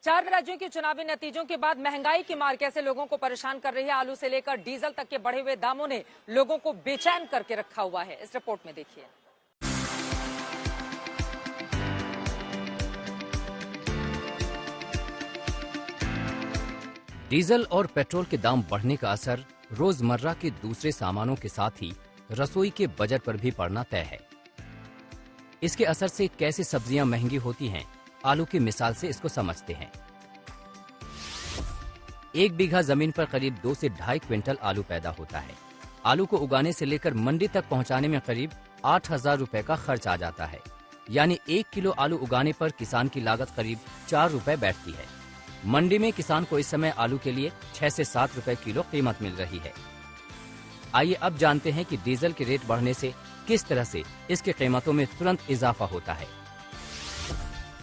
4 राज्यों के चुनावी नतीजों के बाद महंगाई की मार कैसे लोगों को परेशान कर रही है। आलू से लेकर डीजल तक के बढ़े हुए दामों ने लोगों को बेचैन करके रखा हुआ है। इस रिपोर्ट में देखिए। डीजल और पेट्रोल के दाम बढ़ने का असर रोजमर्रा के दूसरे सामानों के साथ ही रसोई के बजट पर भी पड़ना तय है। इसके असर से कैसे सब्जियां महंगी होती हैं, आलू की मिसाल से इसको समझते हैं। 1 बीघा जमीन पर करीब 2 से 2.5 क्विंटल आलू पैदा होता है। आलू को उगाने से लेकर मंडी तक पहुंचाने में करीब 8,000 रुपए का खर्च आ जाता है। यानी 1 किलो आलू उगाने पर किसान की लागत करीब 4 रुपए बैठती है। मंडी में किसान को इस समय आलू के लिए 6 से 7 रुपए किलो कीमत मिल रही है। आइए अब जानते हैं कि डीजल के रेट बढ़ने से किस तरह से इसकी कीमतों में तुरंत इजाफा होता है।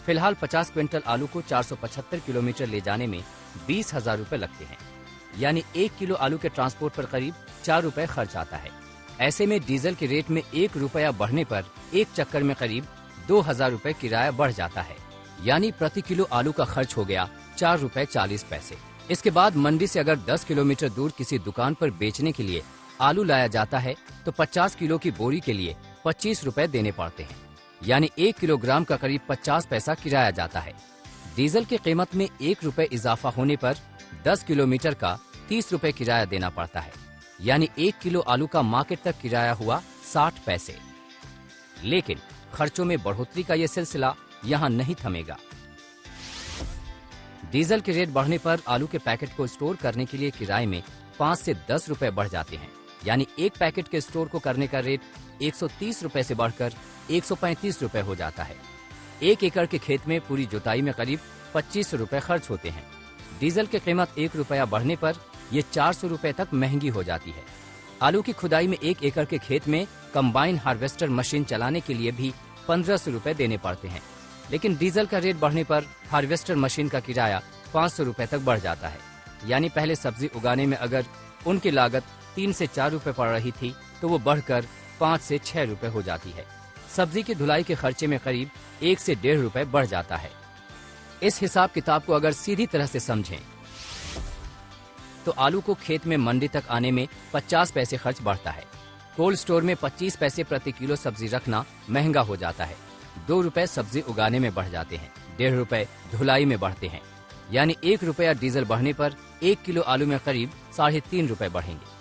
फिलहाल 50 क्विंटल आलू को 475 किलोमीटर ले जाने में 20,000 रुपए लगते हैं। यानी 1 किलो आलू के ट्रांसपोर्ट पर करीब 4 रुपए खर्च आता है। ऐसे में डीजल के रेट में 1 रुपया बढ़ने पर एक चक्कर में करीब 2,000 रुपए किराया बढ़ जाता है। यानी प्रति किलो आलू का खर्च हो गया 4 रुपए 40 पैसे। इसके बाद मंडी से अगर 10 किलोमीटर दूर किसी दुकान पर बेचने के लिए आलू लाया जाता है तो 50 किलो की बोरी के लिए 25 रुपए देने पड़ते हैं। यानी 1 किलोग्राम का करीब 50 पैसा किराया जाता है। डीजल की कीमत में 1 रुपए इजाफा होने पर 10 किलोमीटर का 30 रुपए किराया देना पड़ता है। यानी 1 किलो आलू का मार्केट तक किराया हुआ 60 पैसे। लेकिन खर्चों में बढ़ोतरी का ये सिलसिला यहाँ नहीं थमेगा। डीजल के रेट बढ़ने पर आलू के पैकेट को स्टोर करने के लिए किराए में 5 से 10 रुपए बढ़ जाते हैं। यानी एक पैकेट के स्टोर को करने का रेट 130 रुपए से बढ़कर 135 रुपए हो जाता है। 1 एकड़ के खेत में पूरी जुताई में करीब 25 रुपए खर्च होते हैं। डीजल की कीमत 1 रुपया बढ़ने पर ये 400 रुपए तक महंगी हो जाती है। आलू की खुदाई में 1 एकड़ के खेत में कंबाइन हार्वेस्टर मशीन चलाने के लिए भी 1500 रुपए देने पड़ते हैं। लेकिन डीजल का रेट बढ़ने पर हार्वेस्टर मशीन का किराया 500 रुपए तक बढ़ जाता है। यानी पहले सब्जी उगाने में अगर उनकी लागत 3 से 4 रुपए पड़ रही थी तो वो बढ़कर 5 से 6 रुपए हो जाती है। सब्जी की धुलाई के खर्चे में करीब 1 से 1.5 रुपए बढ़ जाता है। इस हिसाब किताब को अगर सीधी तरह से समझें तो आलू को खेत में मंडी तक आने में 50 पैसे खर्च बढ़ता है। कोल्ड स्टोर में 25 पैसे प्रति किलो सब्जी रखना महंगा हो जाता है। 2 रुपए सब्जी उगाने में बढ़ जाते हैं, 1.5 रुपए धुलाई में बढ़ते हैं। यानी 1 रुपया डीजल बढ़ने पर 1 किलो आलू में करीब 3.5 रुपए बढ़ेंगे।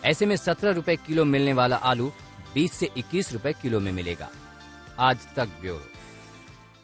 ऐसे में 17 रुपए किलो मिलने वाला आलू 20 से 21 रुपए किलो में मिलेगा। आज तक ब्यूरो।